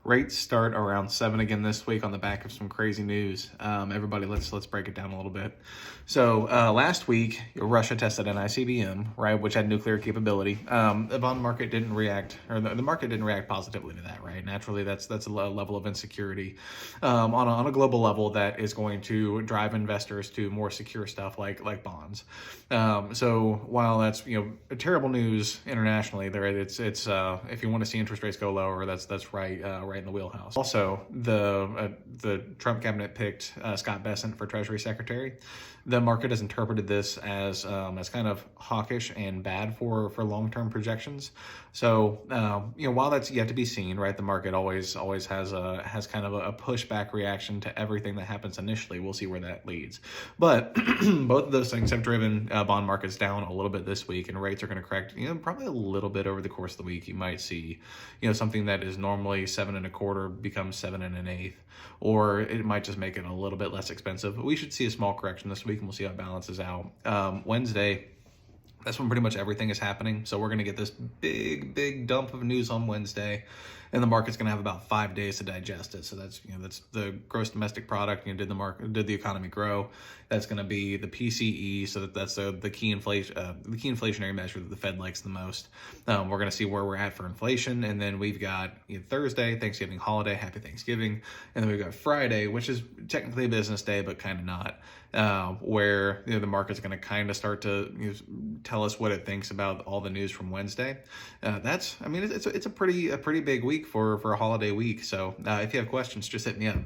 Rates start around 7 again this week on the back of some crazy news. Everybody, let's break it down a little bit. So last week, Russia tested an ICBM, right, which had nuclear capability. The bond market didn't react, or the market didn't react positively to that, right? Naturally, that's a level of insecurity on a global level that is going to drive investors to more secure stuff like bonds. So while that's terrible news internationally, it's if you want to see interest rates go lower, that's right in the wheelhouse. Also, the Trump cabinet picked Scott Bessent for Treasury Secretary. The market has interpreted this as kind of hawkish and bad for long-term projections. So while that's yet to be seen, right? The market always has kind of a pushback reaction to everything that happens initially. We'll see where that leads. But both of those things have driven bond markets down a little bit this week, and rates are going to correct probably a little bit over the course of the week. You might see something that is normally 7.25 becomes 7 1/8, or it might just make it a little bit less expensive. But we should see a small correction this week, and we'll see how it balances out. Wednesday, that's when pretty much everything is happening. So we're going to get this big dump of news on Wednesday, and the market's going to have about 5 days to digest it. So that's the gross domestic product. Did the economy grow? That's going to be the PCE. So that's the key inflationary measure that the Fed likes the most. We're going to see where we're at for inflation, and then we've got Thursday, Thanksgiving holiday, happy Thanksgiving, and then we've got Friday, which is technically a business day but kind of not, where the market's going to kind of start to tell us what it thinks about all the news from Wednesday. It's a pretty big week for a holiday week. So if you have questions, just hit me up.